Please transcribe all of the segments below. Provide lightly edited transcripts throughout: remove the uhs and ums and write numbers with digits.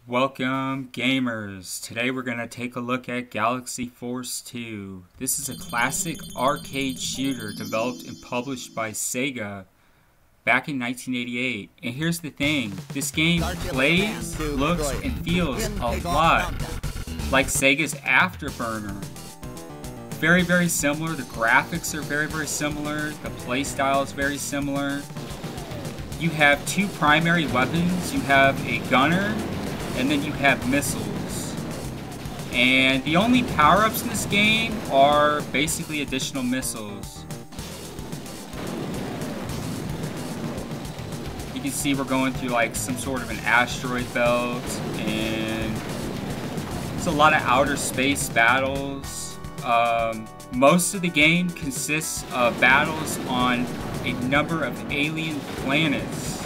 Welcome gamers! Today we're going to take a look at Galaxy Force 2. This is a classic arcade shooter developed and published by Sega back in 1988. And here's the thing, this game plays, looks, and feels a lot like Sega's Afterburner. Very similar, the graphics are very similar, the playstyle is very similar. You have two primary weapons, you have a gunner, and then you have missiles. And the only power-ups in this game are basically additional missiles. You can see we're going through like some sort of an asteroid belt, and it's a lot of outer space battles. Most of the game consists of battles on a number of alien planets.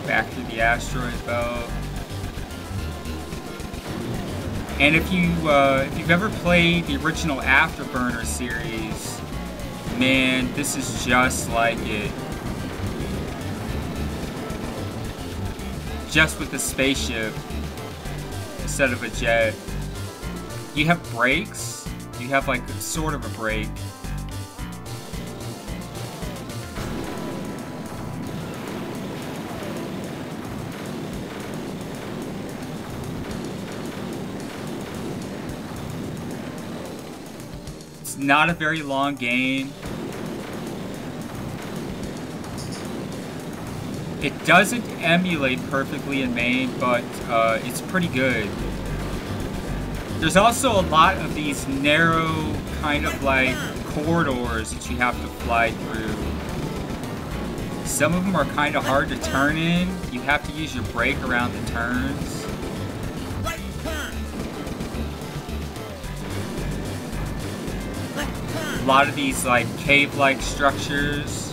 Back through the asteroid belt. And if you've ever played the original Afterburner series, man, this is just like it. Just with a spaceship instead of a jet. You have brakes. You have like sort of a brake. It's not a very long game. It doesn't emulate perfectly in MAME, but it's pretty good. There's also a lot of these narrow kind of like corridors that you have to fly through. Some of them are kind of hard to turn in. You have to use your brake around the turns. A lot of these like cave-like structures.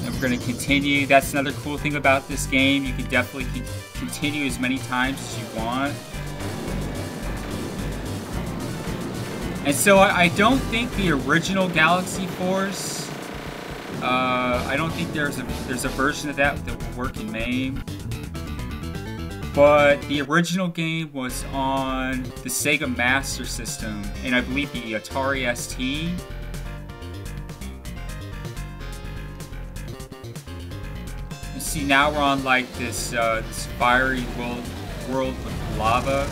And we're going to continue. That's another cool thing about this game. You can definitely continue as many times as you want. And so I don't think the original Galaxy Force, I don't think there's a version of that will work in MAME. But the original game was on the Sega Master System, and I believe the Atari-ST. And see, now we're on like this fiery world with lava.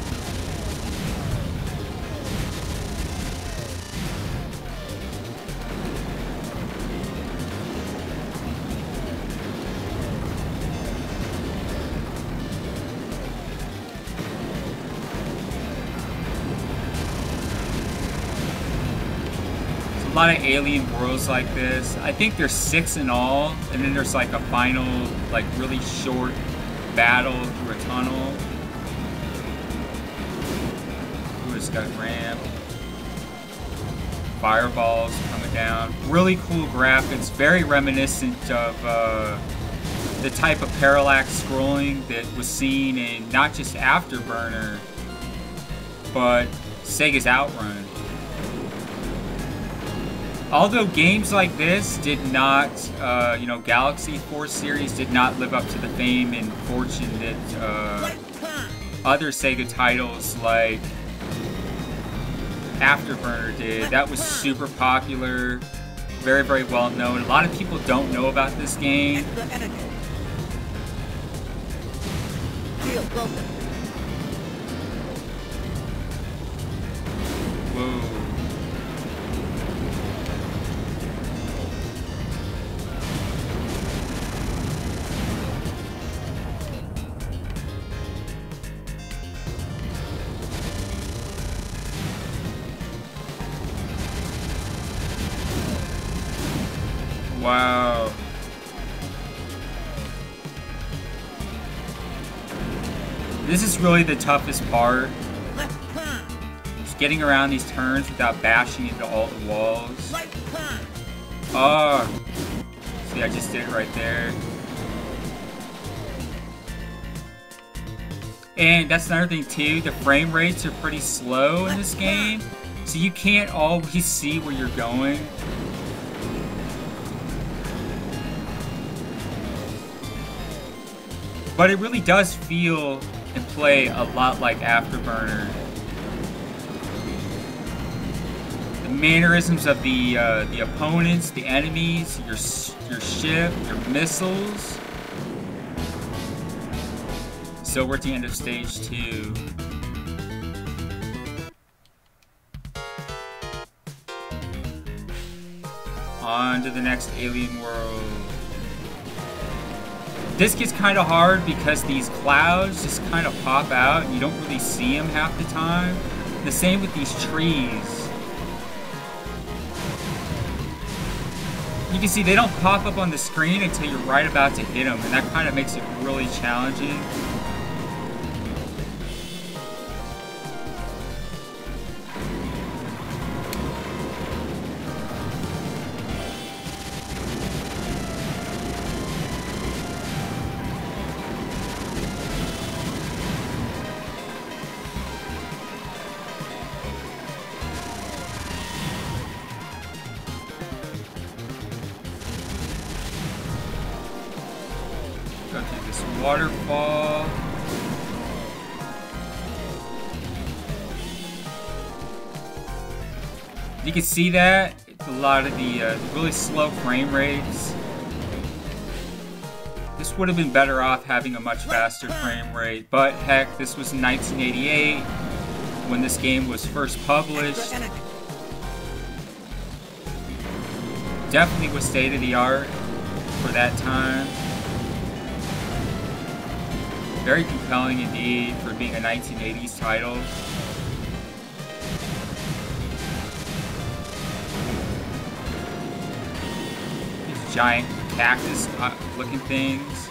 A lot of alien worlds like this. I think there's 6 in all, and then there's like a final, like really short battle through a tunnel. Ooh, it's got a ramp. Fireballs coming down. Really cool graphics, very reminiscent of the type of parallax scrolling that was seen in not just Afterburner, but Sega's OutRun. Although games like this did not, Galaxy Force series did not live up to the fame and fortune that other Sega titles like Afterburner did. That was super popular, very well known. A lot of people don't know about this game. Whoa. Wow. This is really the toughest part. Just getting around these turns without bashing into all the walls. Oh. See, I just did it right there. And that's another thing too, the frame rates are pretty slow in this game. So you can't always see where you're going. But it really does feel and play a lot like Afterburner. The mannerisms of the opponents, the enemies, your ship, your missiles. So we're at the end of stage 2. On to the next alien world. This gets kind of hard because these clouds just kind of pop out and you don't really see them half the time. The same with these trees. You can see they don't pop up on the screen until you're right about to hit them, and that kind of makes it really challenging. Go through this waterfall. You can see that a lot of the really slow frame rates. This would have been better off having a much faster frame rate, but heck, this was in 1988 when this game was first published. Definitely was state of the art for that time. Very compelling indeed for being a 1980s title. These giant cactus looking things.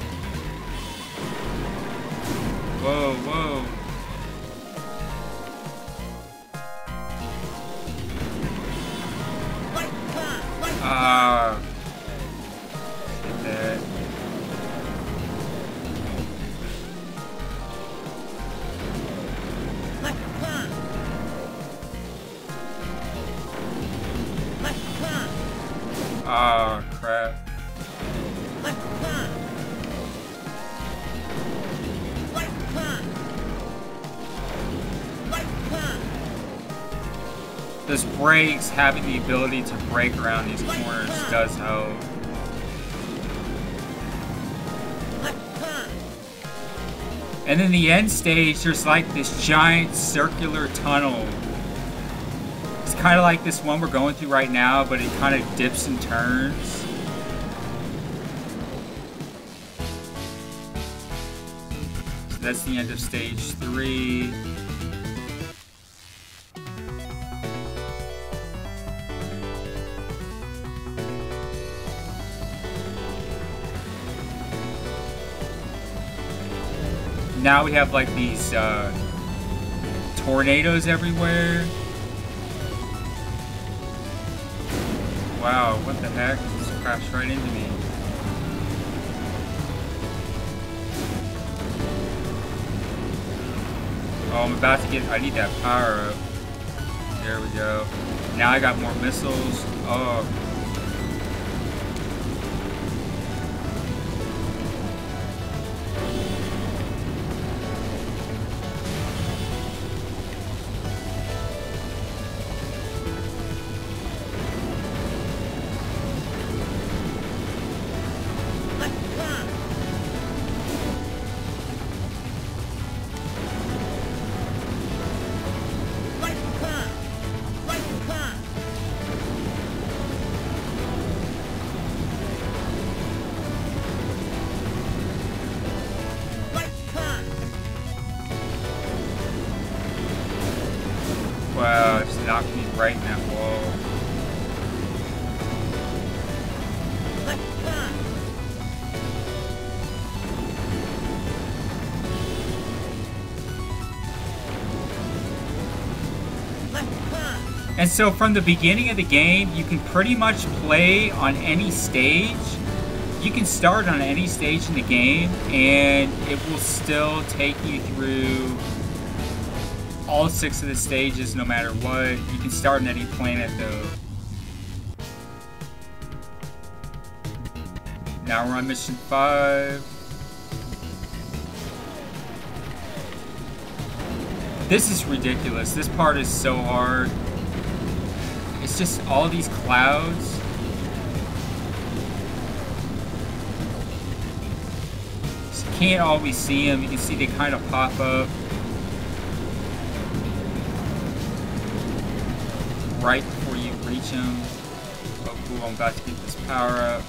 Whoa, whoa. Get that. Oh, crap. Those brakes, having the ability to brake around these corners does help. And then the end stage, there's like this giant circular tunnel. It's kind of like this one we're going through right now, but it kind of dips and turns. So that's the end of stage 3. Now we have like these tornadoes everywhere. Wow, what the heck? This crashed right into me. Oh, I'm about to get, I need that power up. There we go. Now I got more missiles. Oh. Wow, it just knocked me right in that wall. And so from the beginning of the game, you can pretty much play on any stage. You can start on any stage in the game, and it will still take you through all 6 of the stages no matter what. You can start on any planet though. Now we're on mission 5. This is ridiculous. This part is so hard. It's just all these clouds. Just can't always see them. You can see they kind of pop up right before you reach them. Oh cool, I'm about to get this power up.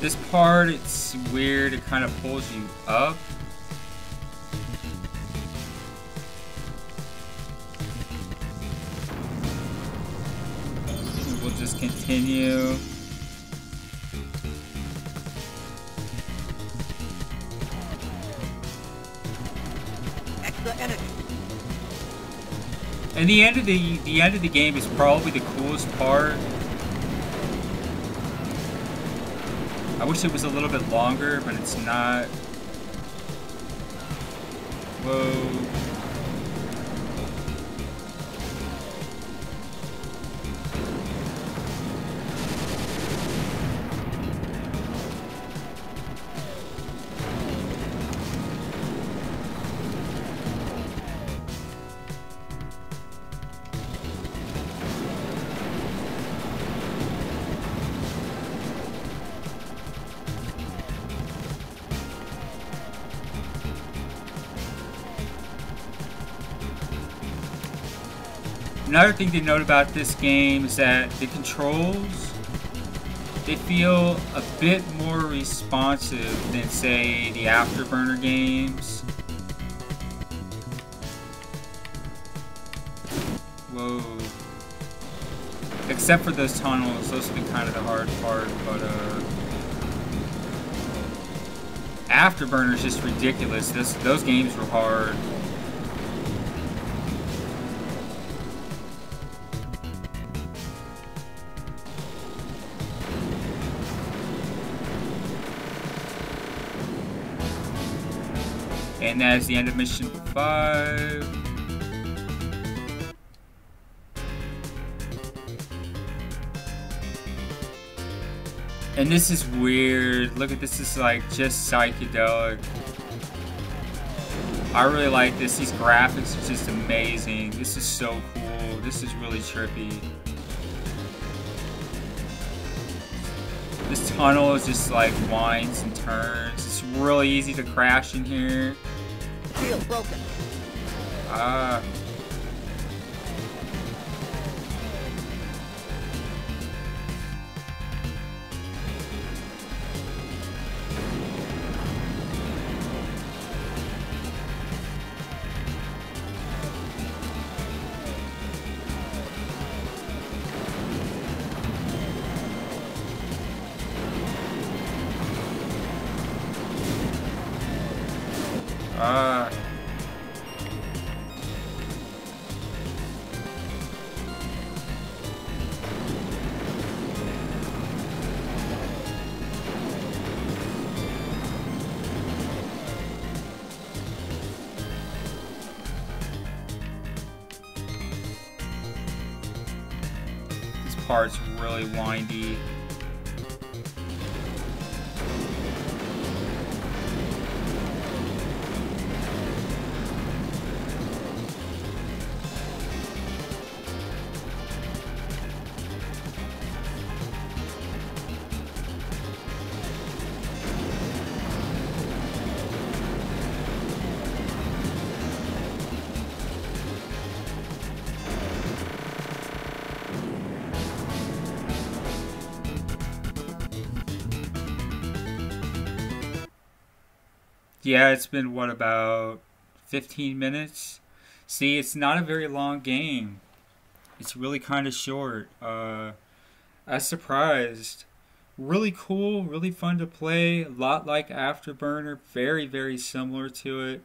This part, it's weird, it kind of pulls you up. We'll just continue. Extra energy. And the end of the game is probably the coolest part. I wish it was a little bit longer, but it's not. Whoa. Another thing to note about this game is that the controls, they feel a bit more responsive than, say, the Afterburner games. Whoa. Except for those tunnels, those have been kind of the hard part, but Afterburner is just ridiculous. Those games were hard. And that is the end of mission 5. And this is weird. Look at this, is like just psychedelic. I really like this. These graphics are just amazing. This is so cool. This is really trippy. This tunnel is just like winds and turns. It's really easy to crash in here. Shield broken. Ah. This part's really windy. Yeah, it's been, what, about 15 minutes? See, it's not a very long game. It's really kind of short. I was surprised. Really cool, really fun to play. A lot like Afterburner, very, very similar to it.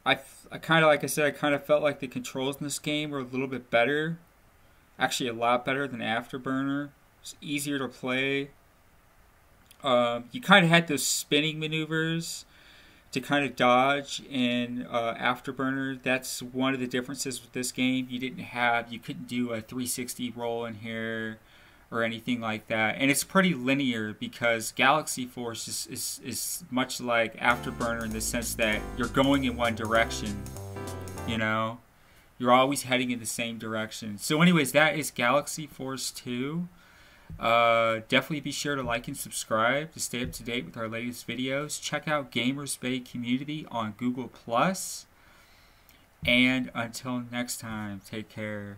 I kind of, like I said, I kind of felt like the controls in this game were a little bit better. Actually, a lot better than Afterburner. It's easier to play. You kind of had those spinning maneuvers to kind of dodge in Afterburner. That's one of the differences with this game. You couldn't do a 360 roll in here or anything like that. And it's pretty linear because Galaxy Force is much like Afterburner in the sense that you're going in one direction, you know? You're always heading in the same direction. So anyways, that is Galaxy Force 2. Definitely be sure to like and subscribe to stay up to date with our latest videos. Check out Gamers Bay Community on Google+. And until next time, take care.